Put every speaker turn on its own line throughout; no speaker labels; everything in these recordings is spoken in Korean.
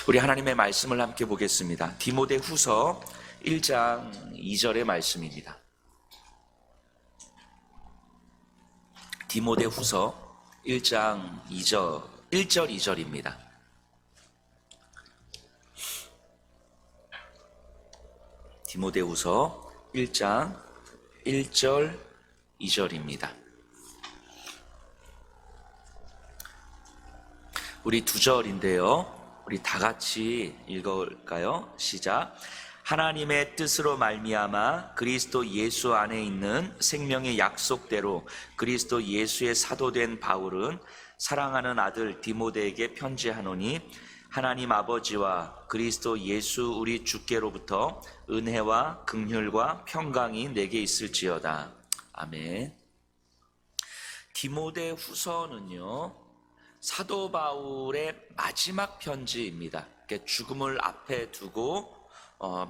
우리 하나님의 말씀을 함께 보겠습니다. 디모데후서 1장 2절의 말씀입니다. 디모데후서 1장 1절 2절입니다. 디모데후서 1장 1절 2절입니다. 우리 두 절인데요. 우리 다 같이 읽어볼까요? 시작. 하나님의 뜻으로 말미암아 그리스도 예수 안에 있는 생명의 약속대로 그리스도 예수의 사도된 바울은 사랑하는 아들 디모데에게 편지하노니 하나님 아버지와 그리스도 예수 우리 주께로부터 은혜와 긍휼과 평강이 내게 있을지어다. 아멘. 디모데후서는요, 사도 바울의 마지막 편지입니다. 죽음을 앞에 두고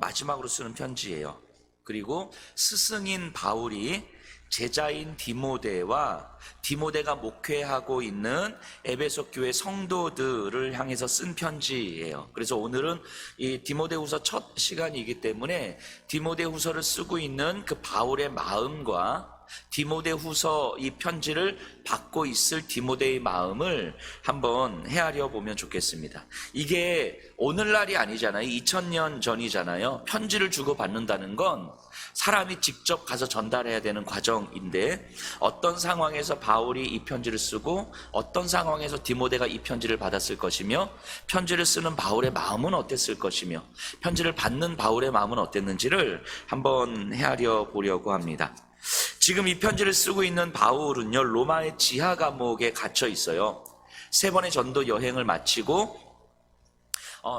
마지막으로 쓰는 편지예요. 그리고 스승인 바울이 제자인 디모데가 목회하고 있는 에베소 교회 성도들을 향해서 쓴 편지예요. 그래서 오늘은 이 디모데후서 첫 시간이기 때문에 디모데후서를 쓰고 있는 그 바울의 마음과 디모데후서 이 편지를 받고 있을 디모데의 마음을 한번 헤아려 보면 좋겠습니다. 이게 오늘날이 아니잖아요. 2000년 전이잖아요. 편지를 주고 받는다는 건 사람이 직접 가서 전달해야 되는 과정인데, 어떤 상황에서 바울이 이 편지를 쓰고 어떤 상황에서 디모데가 이 편지를 받았을 것이며, 편지를 쓰는 바울의 마음은 어땠을 것이며, 편지를 받는 바울의 마음은 어땠는지를 한번 헤아려 보려고 합니다. 지금 이 편지를 쓰고 있는 바울은요, 로마의 지하 감옥에 갇혀 있어요. 3번의 전도 여행을 마치고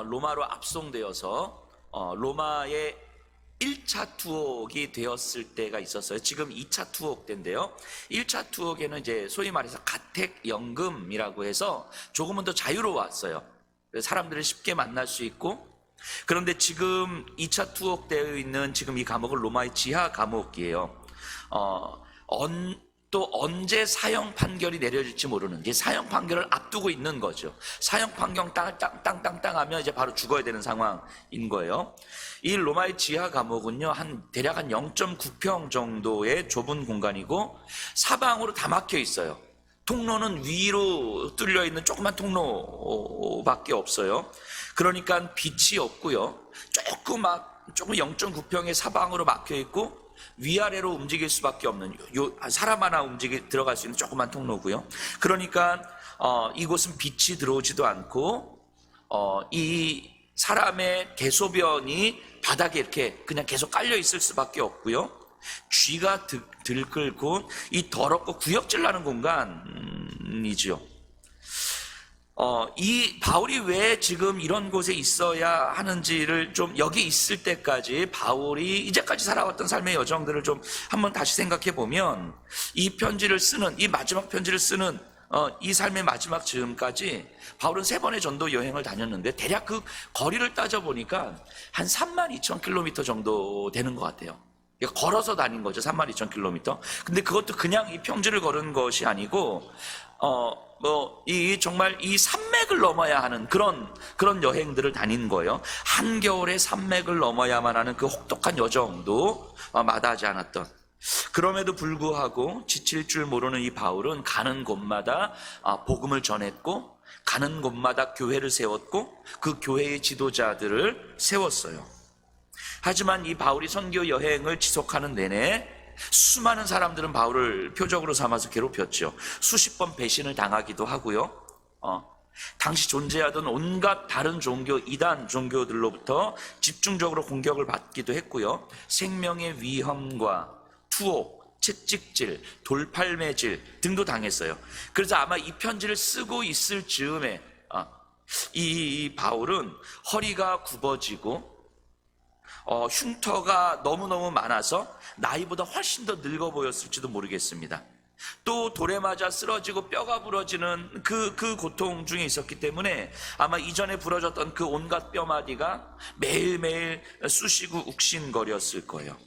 로마로 압송되어서 로마의 1차 투옥이 되었을 때가 있었어요. 지금 2차 투옥 때인데요. 1차 투옥에는 이제 소위 말해서 가택연금이라고 해서 조금은 더 자유로웠어요. 사람들을 쉽게 만날 수 있고. 그런데 지금 2차 투옥되어 있는 지금 이 감옥은 로마의 지하 감옥이에요. 또 언제 사형 판결이 내려질지 모르는, 이게 사형 판결을 앞두고 있는 거죠. 사형 판결 땅땅땅땅 하면 이제 바로 죽어야 되는 상황인 거예요. 이 로마의 지하 감옥은요, 대략 한 0.9평 정도의 좁은 공간이고 사방으로 다 막혀 있어요. 통로는 위로 뚫려 있는 조그만 통로밖에 없어요. 그러니까 빛이 없고요. 조금 0.9평의 사방으로 막혀 있고 위아래로 움직일 수밖에 없는, 사람 하나 들어갈 수 있는 조그만 통로고요. 그러니까 이곳은 빛이 들어오지도 않고 이 사람의 개소변이 바닥에 이렇게 그냥 계속 깔려 있을 수밖에 없고요. 쥐가 들끓고 이 더럽고 구역질 나는 공간이죠. 이 바울이 왜 지금 이런 곳에 있어야 하는지를 좀, 여기 있을 때까지 바울이 이제까지 살아왔던 삶의 여정들을 좀 한번 다시 생각해 보면, 이 편지를 쓰는, 이 마지막 편지를 쓰는 이 삶의 마지막 즈음까지 바울은 3번의 전도 여행을 다녔는데, 대략 그 거리를 따져보니까 한 32,000km 정도 되는 것 같아요. 걸어서 다닌 거죠. 32,000km. 근데 그것도 그냥 이 편지를 걸은 것이 아니고 정말 이 산맥을 넘어야 하는 그런 여행들을 다닌 거예요. 한겨울에 산맥을 넘어야만 하는 그 혹독한 여정도 마다하지 않았던. 그럼에도 불구하고 지칠 줄 모르는 이 바울은 가는 곳마다 복음을 전했고, 가는 곳마다 교회를 세웠고, 그 교회의 지도자들을 세웠어요. 하지만 이 바울이 선교 여행을 지속하는 내내 수많은 사람들은 바울을 표적으로 삼아서 괴롭혔죠. 수십 번 배신을 당하기도 하고요. 당시 존재하던 온갖 다른 종교, 이단 종교들로부터 집중적으로 공격을 받기도 했고요. 생명의 위험과 투옥, 채찍질, 돌팔매질 등도 당했어요. 그래서 아마 이 편지를 쓰고 있을 즈음에 이 바울은 허리가 굽어지고 흉터가 너무너무 많아서 나이보다 훨씬 더 늙어 보였을지도 모르겠습니다. 또 돌에 맞아 쓰러지고 뼈가 부러지는 그 고통 중에 있었기 때문에 아마 이전에 부러졌던 그 온갖 뼈마디가 매일매일 쑤시고 욱신거렸을 거예요.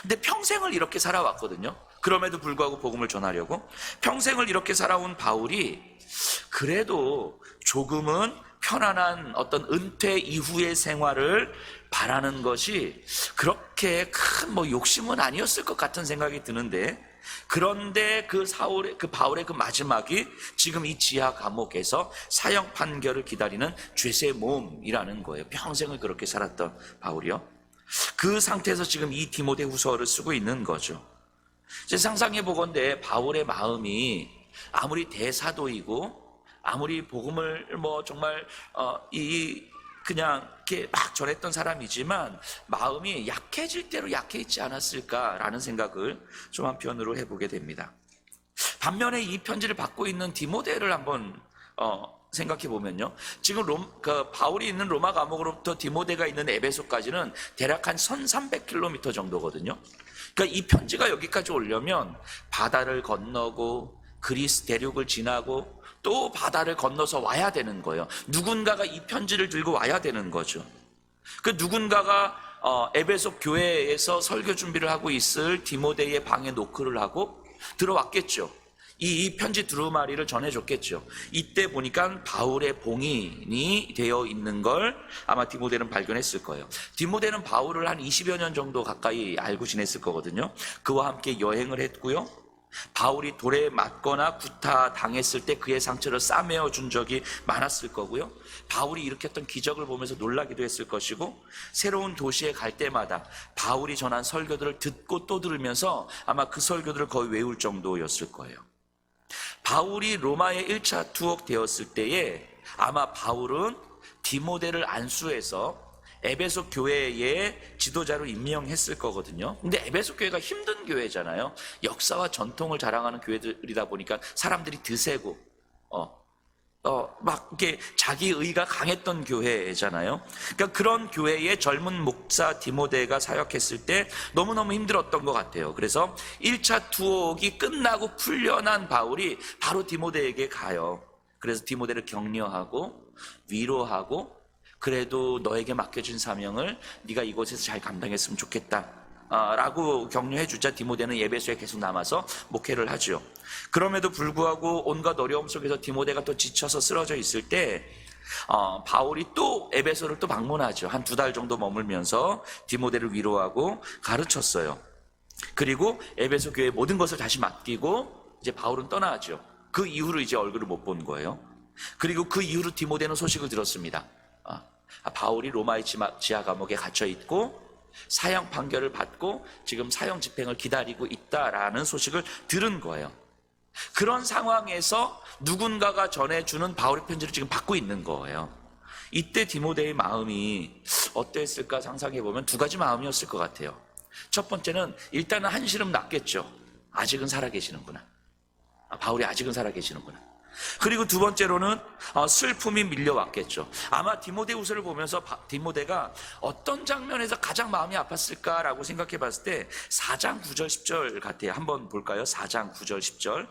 근데 평생을 이렇게 살아왔거든요. 그럼에도 불구하고 복음을 전하려고 평생을 이렇게 살아온 바울이 그래도 조금은 편안한 어떤 은퇴 이후의 생활을 바라는 것이 그렇게 큰 뭐 욕심은 아니었을 것 같은 생각이 드는데, 그런데 그 바울의 그 마지막이 지금 이 지하 감옥에서 사형 판결을 기다리는 죄세 모험이라는 거예요. 평생을 그렇게 살았던 바울이요. 그 상태에서 지금 이 디모데후서를 쓰고 있는 거죠. 이제 상상해 보건대 바울의 마음이 아무리 대사도이고 아무리 복음을 뭐 정말 그냥 이렇게 막 전했던 사람이지만 마음이 약해질 대로 약해 있지 않았을까라는 생각을 좀 한편으로 해보게 됩니다. 반면에 이 편지를 받고 있는 디모데를 한번 생각해 보면요, 지금 바울이 있는 로마 감옥으로부터 디모데가 있는 에베소까지는 대략 한 1300km 정도거든요. 그러니까 이 편지가 여기까지 오려면 바다를 건너고 그리스 대륙을 지나고 또 바다를 건너서 와야 되는 거예요. 누군가가 이 편지를 들고 와야 되는 거죠. 그 누군가가 에베소 교회에서 설교 준비를 하고 있을 디모데의 방에 노크를 하고 들어왔겠죠. 이 편지 두루마리를 전해줬겠죠. 이때 보니까 바울의 봉인이 되어 있는 걸 아마 디모데는 발견했을 거예요. 디모데는 바울을 한 20여 년 정도 가까이 알고 지냈을 거거든요. 그와 함께 여행을 했고요. 바울이 돌에 맞거나 구타당했을 때 그의 상처를 싸매어 준 적이 많았을 거고요. 바울이 일으켰던 기적을 보면서 놀라기도 했을 것이고, 새로운 도시에 갈 때마다 바울이 전한 설교들을 듣고 또 들으면서 아마 그 설교들을 거의 외울 정도였을 거예요. 바울이 로마에 1차 투옥되었을 때에 아마 바울은 디모데를 안수해서 에베소 교회의 지도자로 임명했을 거거든요. 근데 에베소 교회가 힘든 교회잖아요. 역사와 전통을 자랑하는 교회들이다 보니까 사람들이 드세고 막 이렇게 자기 의가 강했던 교회잖아요. 그러니까 그런 교회의 젊은 목사 디모데가 사역했을 때 너무너무 힘들었던 것 같아요. 그래서 1차 투옥이 끝나고 풀려난 바울이 바로 디모데에게 가요. 그래서 디모데를 격려하고 위로하고, 그래도 너에게 맡겨진 사명을 네가 이곳에서 잘 감당했으면 좋겠다 라고 격려해 주자 디모데는 에베소에 계속 남아서 목회를 하죠. 그럼에도 불구하고 온갖 어려움 속에서 디모데가 또 지쳐서 쓰러져 있을 때 바울이 또 에베소를 또 방문하죠. 한 2달 정도 머물면서 디모데를 위로하고 가르쳤어요. 그리고 에베소 교회의 모든 것을 다시 맡기고 이제 바울은 떠나죠. 그 이후로 이제 얼굴을 못 본 거예요. 그리고 그 이후로 디모데는 소식을 들었습니다. 바울이 로마의 지하 감옥에 갇혀 있고 사형 판결을 받고 지금 사형 집행을 기다리고 있다라는 소식을 들은 거예요. 그런 상황에서 누군가가 전해주는 바울의 편지를 지금 받고 있는 거예요. 이때 디모데의 마음이 어땠을까 상상해보면 2가지 마음이었을 것 같아요. 첫 번째는 일단은 한시름 났겠죠. 아직은 살아계시는구나. 바울이 아직은 살아계시는구나. 그리고 2번째로는 슬픔이 밀려왔겠죠. 아마 디모데후서를 보면서 디모데가 어떤 장면에서 가장 마음이 아팠을까라고 생각해 봤을 때 4장 9절 10절 같아요. 한번 볼까요? 4장 9절 10절.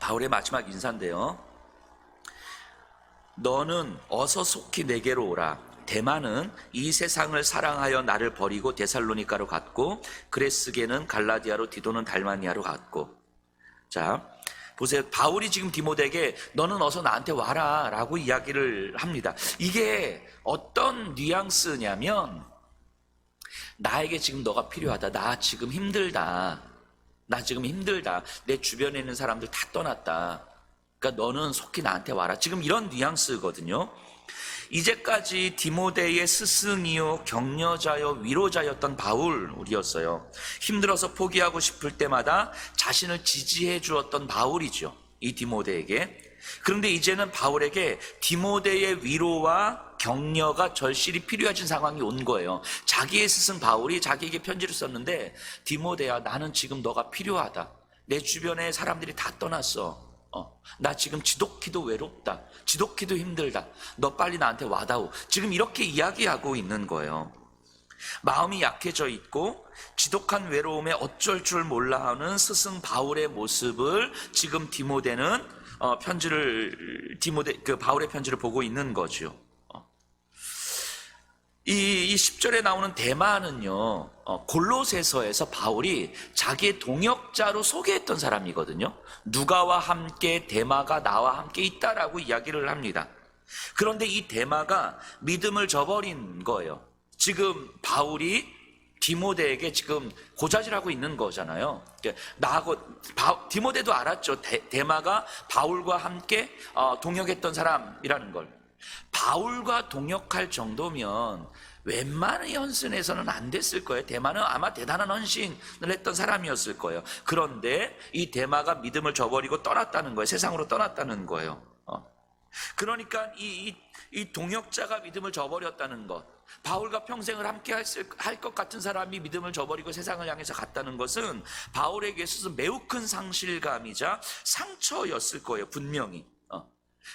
바울의 마지막 인사인데요. 너는 어서 속히 내게로 오라. 데마는 이 세상을 사랑하여 나를 버리고 데살로니가로 갔고, 그레스게는 갈라디아로, 디도는 달마니아로 갔고. 자, 보세요. 바울이 지금 디모데에게 너는 어서 나한테 와라 라고 이야기를 합니다. 이게 어떤 뉘앙스냐면, 나에게 지금 너가 필요하다. 나 지금 힘들다. 내 주변에 있는 사람들 다 떠났다. 그러니까 너는 속히 나한테 와라. 지금 이런 뉘앙스거든요. 이제까지 디모데의 스승이요 격려자요 위로자였던 바울이었어요. 힘들어서 포기하고 싶을 때마다 자신을 지지해 주었던 바울이죠, 이 디모데에게. 그런데 이제는 바울에게 디모데의 위로와 격려가 절실히 필요해진 상황이 온 거예요. 자기의 스승 바울이 자기에게 편지를 썼는데, 디모데야, 나는 지금 너가 필요하다. 내 주변에 사람들이 다 떠났어. 나 지금 지독히도 외롭다. 지독히도 힘들다. 너 빨리 나한테 와다오. 지금 이렇게 이야기하고 있는 거예요. 마음이 약해져 있고 지독한 외로움에 어쩔 줄 몰라 하는 스승 바울의 모습을 지금 디모데는 바울의 편지를 보고 있는 거죠. 이 10절에 나오는 데마는요, 골로새서에서 바울이 자기의 동역자로 소개했던 사람이거든요. 누가와 함께 데마가 나와 함께 있다라고 이야기를 합니다. 그런데 이 데마가 믿음을 저버린 거예요. 지금 바울이 디모데에게 지금 고자질하고 있는 거잖아요. 디모데도 알았죠. 데마가 바울과 함께 동역했던 사람이라는 걸. 바울과 동역할 정도면 웬만한 헌신에서는 안 됐을 거예요. 데마는 아마 대단한 헌신을 했던 사람이었을 거예요. 그런데 이 데마가 믿음을 저버리고 떠났다는 거예요. 세상으로 떠났다는 거예요. 그러니까 이 동역자가 믿음을 저버렸다는 것, 바울과 평생을 함께 할 것 같은 사람이 믿음을 저버리고 세상을 향해서 갔다는 것은 바울에게 있어서 매우 큰 상실감이자 상처였을 거예요. 분명히.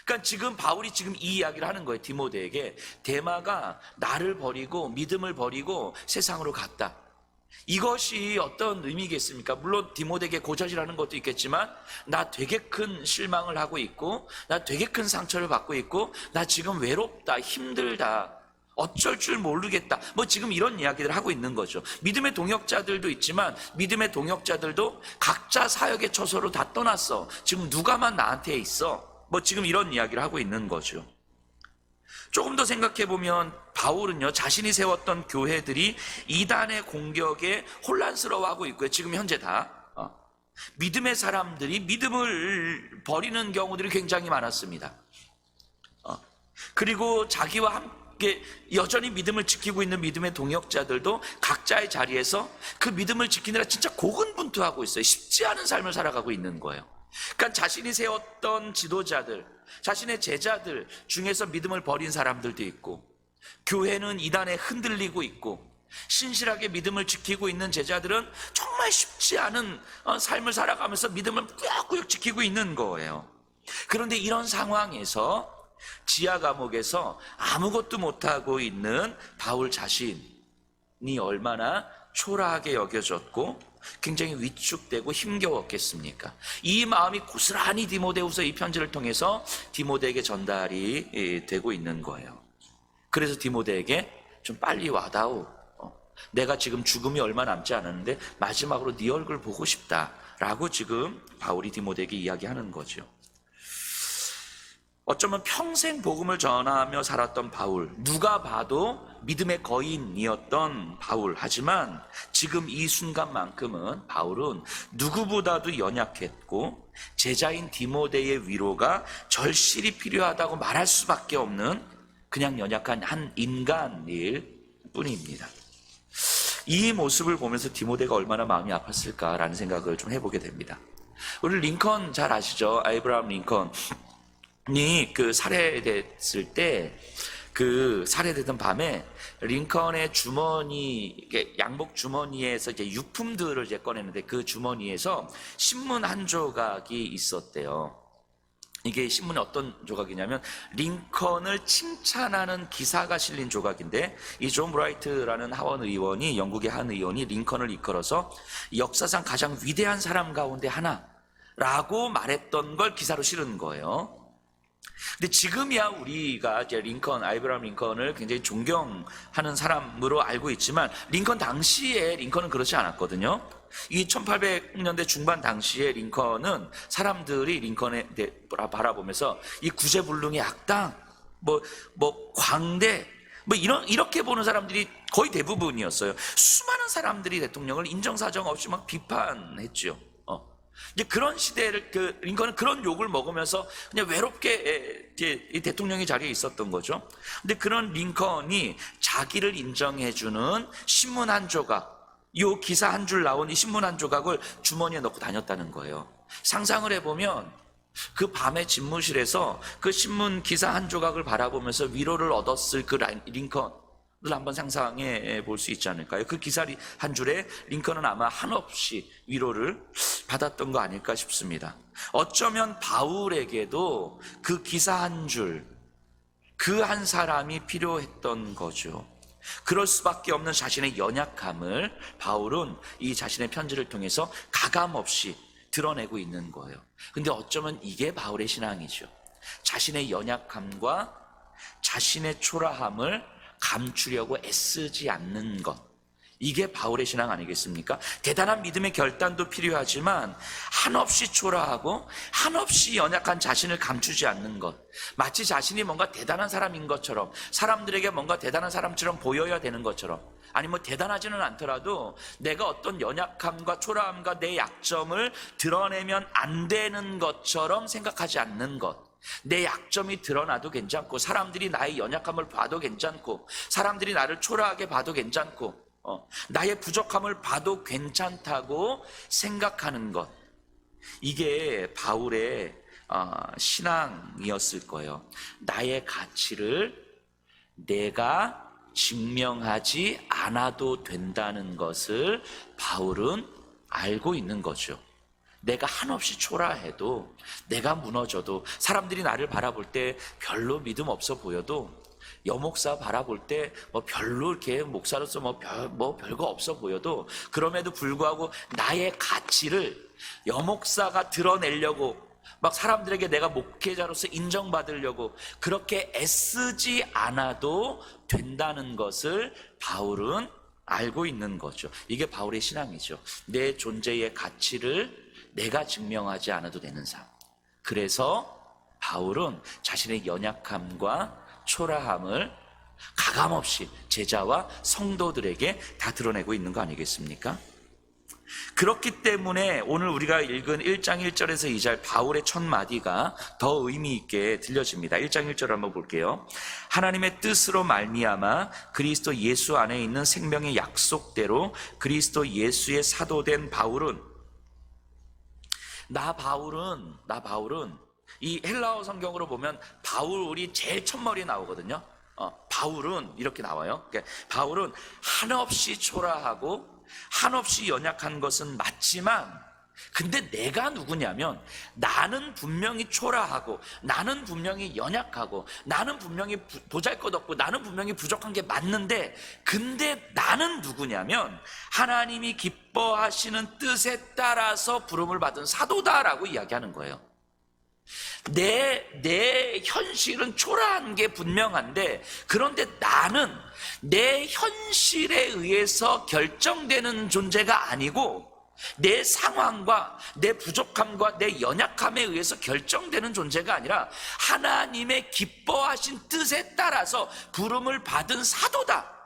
그러니까 지금 바울이 지금 이 이야기를 하는 거예요. 디모데에게. 데마가 나를 버리고 믿음을 버리고 세상으로 갔다. 이것이 어떤 의미겠습니까? 물론 디모데에게 고자질하는 것도 있겠지만 나 되게 큰 실망을 하고 있고 나 되게 큰 상처를 받고 있고 나 지금 외롭다, 힘들다, 어쩔 줄 모르겠다, 뭐 지금 이런 이야기를 하고 있는 거죠. 믿음의 동역자들도 있지만 믿음의 동역자들도 각자 사역의 처소로 다 떠났어. 지금 누가만 나한테 있어. 뭐 지금 이런 이야기를 하고 있는 거죠. 조금 더 생각해 보면 바울은요, 자신이 세웠던 교회들이 이단의 공격에 혼란스러워하고 있고요. 지금 현재 다 믿음의 사람들이 믿음을 버리는 경우들이 굉장히 많았습니다. 그리고 자기와 함께 여전히 믿음을 지키고 있는 믿음의 동역자들도 각자의 자리에서 그 믿음을 지키느라 진짜 고군분투하고 있어요. 쉽지 않은 삶을 살아가고 있는 거예요. 그러니까 자신이 세웠던 지도자들, 자신의 제자들 중에서 믿음을 버린 사람들도 있고, 교회는 이단에 흔들리고 있고, 신실하게 믿음을 지키고 있는 제자들은 정말 쉽지 않은 삶을 살아가면서 믿음을 꾸역꾸역 지키고 있는 거예요. 그런데 이런 상황에서 지하 감옥에서 아무것도 못하고 있는 바울 자신이 얼마나 초라하게 여겨졌고 굉장히 위축되고 힘겨웠겠습니까? 이 마음이 고스란히 디모데후서 이 편지를 통해서 디모데에게 전달이 되고 있는 거예요. 그래서 디모데에게 좀 빨리 와다오. 내가 지금 죽음이 얼마 남지 않았는데 마지막으로 네 얼굴 보고 싶다라고 지금 바울이 디모데에게 이야기하는 거죠. 어쩌면 평생 복음을 전하며 살았던 바울, 누가 봐도 믿음의 거인이었던 바울. 하지만 지금 이 순간만큼은 바울은 누구보다도 연약했고 제자인 디모데의 위로가 절실히 필요하다고 말할 수밖에 없는 그냥 연약한 한 인간일 뿐입니다. 이 모습을 보면서 디모데가 얼마나 마음이 아팠을까라는 생각을 좀 해보게 됩니다. 우리 링컨 잘 아시죠? 아브라함 링컨. 그 살해됐을 때, 그 살해되던 밤에 링컨의 주머니, 양복 주머니에서 이제 유품들을 이제 꺼내는데 그 주머니에서 신문 한 조각이 있었대요. 이게 신문에 어떤 조각이냐면 링컨을 칭찬하는 기사가 실린 조각인데, 이 존 브라이트라는 하원 의원이, 영국의 한 의원이 링컨을 이끌어서 역사상 가장 위대한 사람 가운데 하나라고 말했던 걸 기사로 실은 거예요. 근데 지금이야 우리가 이제 아브라함 링컨을 굉장히 존경하는 사람으로 알고 있지만, 링컨 당시에 링컨은 그렇지 않았거든요. 이 1800년대 중반 당시에 링컨은 사람들이 링컨에 바라보면서 이 구제불능의 악당, 광대, 이렇게 보는 사람들이 거의 대부분이었어요. 수많은 사람들이 대통령을 인정사정 없이 막 비판했죠. 이제 그런 시대를, 링컨은 그런 욕을 먹으면서 그냥 외롭게 이 대통령의 자리에 있었던 거죠. 근데 그런 링컨이 자기를 인정해주는 신문 한 조각, 요 기사 한 줄 나온 이 신문 한 조각을 주머니에 넣고 다녔다는 거예요. 상상을 해보면 그 밤에 집무실에서 그 신문 기사 한 조각을 바라보면서 위로를 얻었을 그 링컨을 한번 상상해 볼 수 있지 않을까요? 그 기사 한 줄에 링컨은 아마 한없이 위로를 받았던 거 아닐까 싶습니다. 어쩌면 바울에게도 그 기사 한 줄, 그 한 사람이 필요했던 거죠. 그럴 수밖에 없는 자신의 연약함을 바울은 이 자신의 편지를 통해서 가감없이 드러내고 있는 거예요. 근데 어쩌면 이게 바울의 신앙이죠. 자신의 연약함과 자신의 초라함을 감추려고 애쓰지 않는 것, 이게 바울의 신앙 아니겠습니까? 대단한 믿음의 결단도 필요하지만 한없이 초라하고 한없이 연약한 자신을 감추지 않는 것, 마치 자신이 뭔가 대단한 사람인 것처럼, 사람들에게 뭔가 대단한 사람처럼 보여야 되는 것처럼, 아니 뭐 대단하지는 않더라도 내가 어떤 연약함과 초라함과 내 약점을 드러내면 안 되는 것처럼 생각하지 않는 것, 내 약점이 드러나도 괜찮고 사람들이 나의 연약함을 봐도 괜찮고 사람들이 나를 초라하게 봐도 괜찮고 나의 부족함을 봐도 괜찮다고 생각하는 것, 이게 바울의 신앙이었을 거예요. 나의 가치를 내가 증명하지 않아도 된다는 것을 바울은 알고 있는 거죠. 내가 한없이 초라해도, 내가 무너져도, 사람들이 나를 바라볼 때 별로 믿음 없어 보여도, 여목사 바라볼 때 뭐 별로 이렇게 목사로서 뭐 별거 없어 보여도, 그럼에도 불구하고 나의 가치를 여목사가 드러내려고 막 사람들에게 내가 목회자로서 인정받으려고 그렇게 애쓰지 않아도 된다는 것을 바울은 알고 있는 거죠. 이게 바울의 신앙이죠. 내 존재의 가치를 내가 증명하지 않아도 되는 삶. 그래서 바울은 자신의 연약함과 초라함을 가감없이 제자와 성도들에게 다 드러내고 있는 거 아니겠습니까? 그렇기 때문에 오늘 우리가 읽은 1장 1절에서 2절 바울의 첫 마디가 더 의미 있게 들려집니다. 1장 1절 한번 볼게요. 하나님의 뜻으로 말미암아 그리스도 예수 안에 있는 생명의 약속대로 그리스도 예수의 사도된 바울은, 나 바울은 이 헬라어 성경으로 보면 바울이 제일 첫머리에 나오거든요. 바울은 이렇게 나와요. 그러니까 바울은 한없이 초라하고 한없이 연약한 것은 맞지만, 근데 내가 누구냐면 나는 분명히 초라하고 나는 분명히 연약하고 나는 분명히 보잘것없고 나는 분명히 부족한 게 맞는데, 근데 나는 누구냐면 하나님이 기뻐하시는 뜻에 따라서 부름을 받은 사도다라고 이야기하는 거예요. 내 현실은 초라한 게 분명한데, 그런데 나는 내 현실에 의해서 결정되는 존재가 아니고 내 상황과 내 부족함과 내 연약함에 의해서 결정되는 존재가 아니라 하나님의 기뻐하신 뜻에 따라서 부름을 받은 사도다.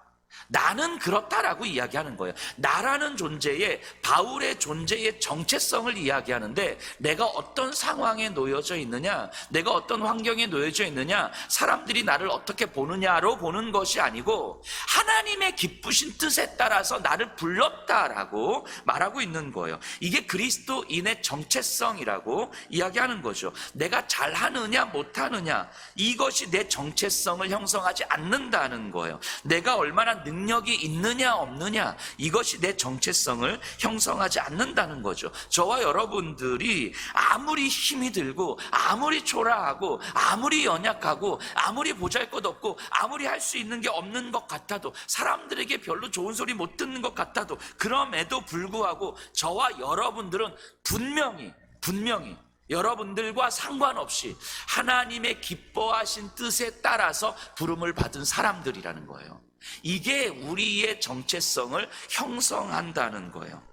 나는 그렇다라고 이야기하는 거예요. 나라는 존재의, 바울의 존재의 정체성을 이야기하는데, 내가 어떤 상황에 놓여져 있느냐, 내가 어떤 환경에 놓여져 있느냐, 사람들이 나를 어떻게 보느냐로 보는 것이 아니고 하나님의 기쁘신 뜻에 따라서 나를 불렀다라고 말하고 있는 거예요. 이게 그리스도인의 정체성이라고 이야기하는 거죠. 내가 잘하느냐 못하느냐, 이것이 내 정체성을 형성하지 않는다는 거예요. 내가 얼마나 능력이 있느냐 없느냐, 이것이 내 정체성을 형성하지 않는다는 거죠. 저와 여러분들이 아무리 힘이 들고 아무리 초라하고 아무리 연약하고 아무리 보잘것없고 아무리 할 수 있는 게 없는 것 같아도, 사람들에게 별로 좋은 소리 못 듣는 것 같아도, 그럼에도 불구하고 저와 여러분들은 분명히 여러분들과 상관없이 하나님의 기뻐하신 뜻에 따라서 부름을 받은 사람들이라는 거예요. 이게 우리의 정체성을 형성한다는 거예요.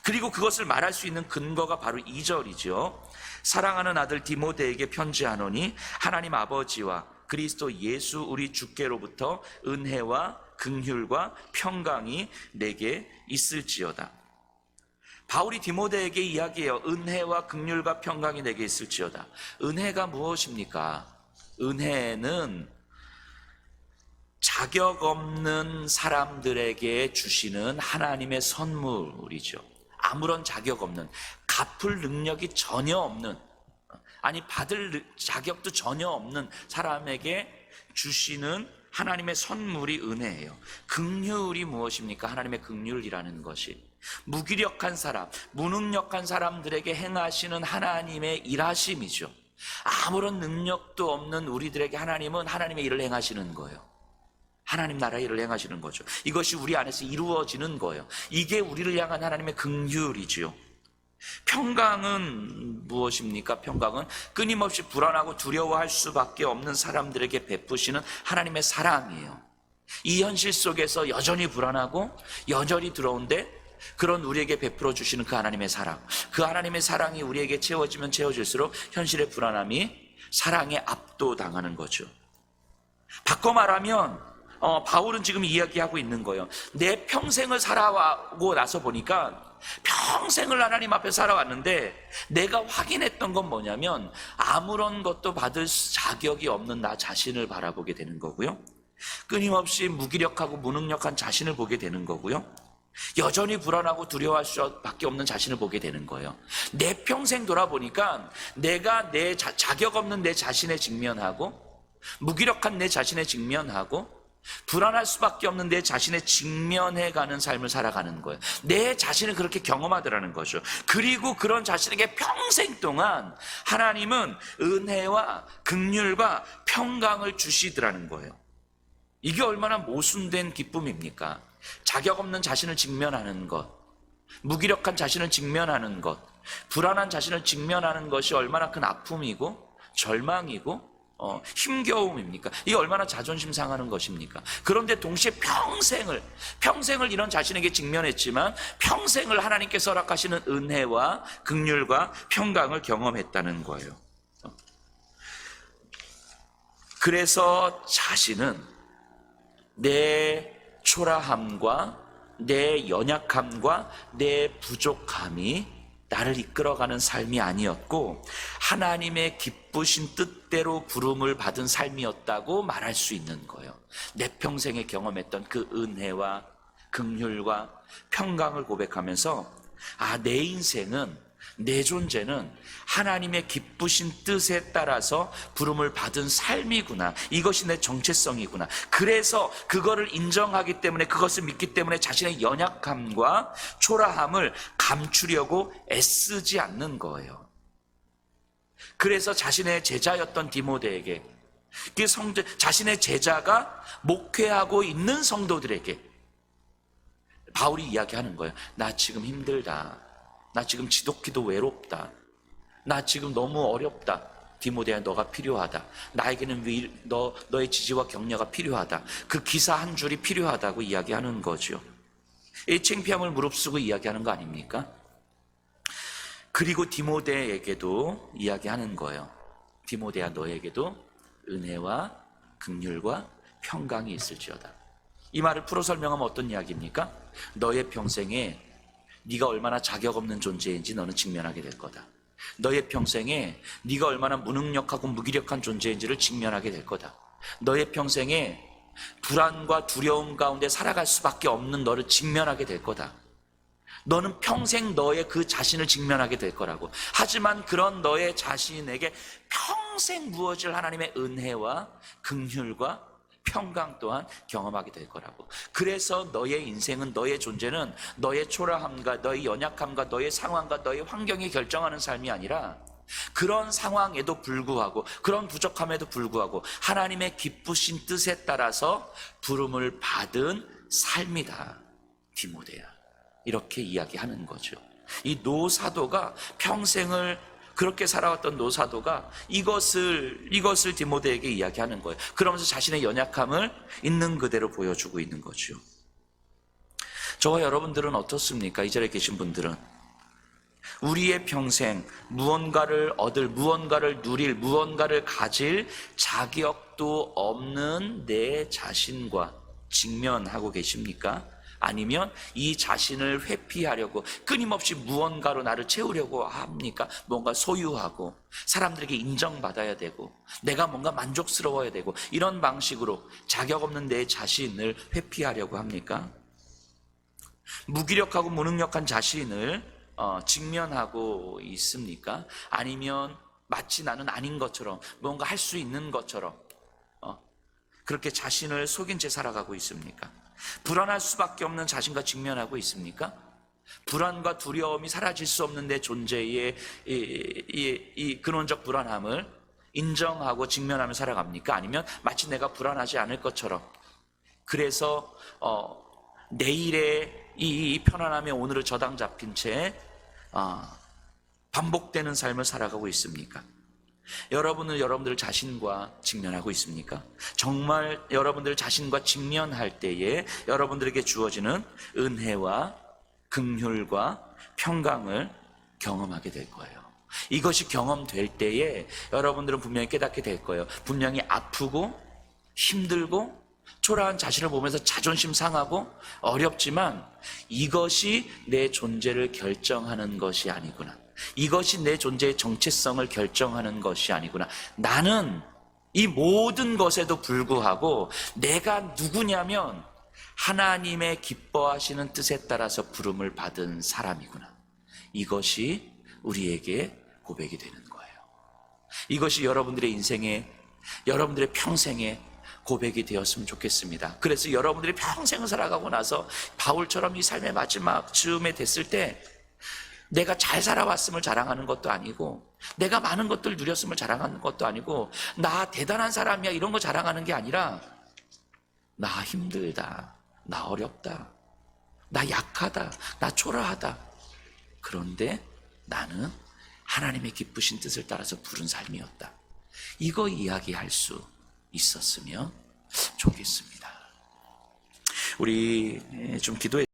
그리고 그것을 말할 수 있는 근거가 바로 2절이죠. 사랑하는 아들 디모데에게 편지하노니 하나님 아버지와 그리스도 예수 우리 주께로부터 은혜와 긍휼과 평강이 내게 있을지어다. 바울이 디모데에게 이야기해요. 은혜와 긍휼과 평강이 내게 있을지어다. 은혜가 무엇입니까? 은혜는 자격 없는 사람들에게 주시는 하나님의 선물이죠. 아무런 자격 없는, 갚을 능력이 전혀 없는, 아니 받을 자격도 전혀 없는 사람에게 주시는 하나님의 선물이 은혜예요. 긍휼이 무엇입니까? 하나님의 긍휼이라는 것이 무기력한 사람, 무능력한 사람들에게 행하시는 하나님의 일하심이죠. 아무런 능력도 없는 우리들에게 하나님은 하나님의 일을 행하시는 거예요. 하나님 나라의 일을 행하시는 거죠. 이것이 우리 안에서 이루어지는 거예요. 이게 우리를 향한 하나님의 긍휼이지요. 평강은 무엇입니까? 평강은 끊임없이 불안하고 두려워할 수밖에 없는 사람들에게 베푸시는 하나님의 사랑이에요. 이 현실 속에서 여전히 불안하고 여전히 두려운데 그런 우리에게 베풀어 주시는 그 하나님의 사랑, 그 하나님의 사랑이 우리에게 채워지면 채워질수록 현실의 불안함이 사랑에 압도당하는 거죠. 바꿔 말하면 바울은 지금 이야기하고 있는 거예요. 내 평생을 살아오고 나서 보니까 평생을 하나님 앞에 살아왔는데 내가 확인했던 건 뭐냐면 아무런 것도 받을 자격이 없는 나 자신을 바라보게 되는 거고요. 끊임없이 무기력하고 무능력한 자신을 보게 되는 거고요. 여전히 불안하고 두려워할 수밖에 없는 자신을 보게 되는 거예요. 내 평생 돌아보니까 내가 내 자격 없는 내 자신에 직면하고 무기력한 내 자신에 직면하고 불안할 수밖에 없는 내 자신에 직면해가는 삶을 살아가는 거예요. 내 자신을 그렇게 경험하더라는 거죠. 그리고 그런 자신에게 평생 동안 하나님은 은혜와 긍휼과 평강을 주시더라는 거예요. 이게 얼마나 모순된 기쁨입니까? 자격 없는 자신을 직면하는 것, 무기력한 자신을 직면하는 것, 불안한 자신을 직면하는 것이 얼마나 큰 아픔이고 절망이고 힘겨움입니까? 이게 얼마나 자존심 상하는 것입니까? 그런데 동시에 평생을 이런 자신에게 직면했지만 평생을 하나님께서 허락하시는 은혜와 긍휼과 평강을 경험했다는 거예요. 그래서 자신은 내 초라함과 내 연약함과 내 부족함이 나를 이끌어가는 삶이 아니었고 하나님의 기쁘신 뜻대로 부름을 받은 삶이었다고 말할 수 있는 거예요. 내 평생에 경험했던 그 은혜와 긍휼과 평강을 고백하면서 내 인생은 내 존재는 하나님의 기쁘신 뜻에 따라서 부름을 받은 삶이구나. 이것이 내 정체성이구나. 그래서 그거를 인정하기 때문에 그것을 믿기 때문에 자신의 연약함과 초라함을 감추려고 애쓰지 않는 거예요. 그래서 자신의 제자였던 디모데에게 자신의 제자가 목회하고 있는 성도들에게 바울이 이야기하는 거예요. 나 지금 힘들다. 나 지금 지독히도 외롭다. 나 지금 너무 어렵다. 디모데야, 너가 필요하다. 나에게는 너의 지지와 격려가 필요하다. 그 기사 한 줄이 필요하다고 이야기하는 거죠. 이 창피함을 무릅쓰고 이야기하는 거 아닙니까? 그리고 디모데에게도 이야기하는 거예요. 디모데야, 너에게도 은혜와 긍휼과 평강이 있을지어다. 이 말을 풀어 설명하면 어떤 이야기입니까? 너의 평생에 네가 얼마나 자격 없는 존재인지 너는 직면하게 될 거다. 너의 평생에 네가 얼마나 무능력하고 무기력한 존재인지를 직면하게 될 거다. 너의 평생에 불안과 두려움 가운데 살아갈 수밖에 없는 너를 직면하게 될 거다. 너는 평생 너의 그 자신을 직면하게 될 거라고. 하지만 그런 너의 자신에게 평생 무어질 하나님의 은혜와 긍휼과 평강 또한 경험하게 될 거라고. 그래서 너의 인생은, 너의 존재는 너의 초라함과 너의 연약함과 너의 상황과 너의 환경이 결정하는 삶이 아니라 그런 상황에도 불구하고 그런 부족함에도 불구하고 하나님의 기쁘신 뜻에 따라서 부름을 받은 삶이다. 디모데야. 이렇게 이야기하는 거죠. 이 노사도가 평생을 그렇게 살아왔던 노사도가 이것을 디모데에게 이야기하는 거예요. 그러면서 자신의 연약함을 있는 그대로 보여주고 있는 거죠. 저와 여러분들은 어떻습니까? 이 자리에 계신 분들은 우리의 평생 무언가를 얻을, 무언가를 누릴, 무언가를 가질 자격도 없는 내 자신과 직면하고 계십니까? 아니면 이 자신을 회피하려고 끊임없이 무언가로 나를 채우려고 합니까? 뭔가 소유하고 사람들에게 인정받아야 되고 내가 뭔가 만족스러워야 되고 이런 방식으로 자격 없는 내 자신을 회피하려고 합니까? 무기력하고 무능력한 자신을 직면하고 있습니까? 아니면 마치 나는 아닌 것처럼 뭔가 할 수 있는 것처럼 그렇게 자신을 속인 채 살아가고 있습니까? 불안할 수밖에 없는 자신과 직면하고 있습니까? 불안과 두려움이 사라질 수 없는 내 존재의 이 근원적 불안함을 인정하고 직면하며 살아갑니까? 아니면 마치 내가 불안하지 않을 것처럼 그래서 내일의 이 편안함에 오늘을 저당 잡힌 채 반복되는 삶을 살아가고 있습니까? 여러분은 여러분들 자신과 직면하고 있습니까? 정말 여러분들 자신과 직면할 때에 여러분들에게 주어지는 은혜와 긍휼과 평강을 경험하게 될 거예요. 이것이 경험될 때에 여러분들은 분명히 깨닫게 될 거예요. 분명히 아프고 힘들고 초라한 자신을 보면서 자존심 상하고 어렵지만 이것이 내 존재를 결정하는 것이 아니구나. 이것이 내 존재의 정체성을 결정하는 것이 아니구나. 나는 이 모든 것에도 불구하고 내가 누구냐면 하나님의 기뻐하시는 뜻에 따라서 부름을 받은 사람이구나. 이것이 우리에게 고백이 되는 거예요. 이것이 여러분들의 인생에, 여러분들의 평생에 고백이 되었으면 좋겠습니다. 그래서 여러분들이 평생을 살아가고 나서 바울처럼 이 삶의 마지막 즈음에 됐을 때 내가 잘 살아왔음을 자랑하는 것도 아니고 내가 많은 것들 누렸음을 자랑하는 것도 아니고 나 대단한 사람이야 이런 거 자랑하는 게 아니라 나 힘들다, 나 어렵다, 나 약하다, 나 초라하다. 그런데 나는 하나님의 기쁘신 뜻을 따라서 부른 삶이었다. 이거 이야기할 수 있었으면 좋겠습니다. 우리 좀 기도해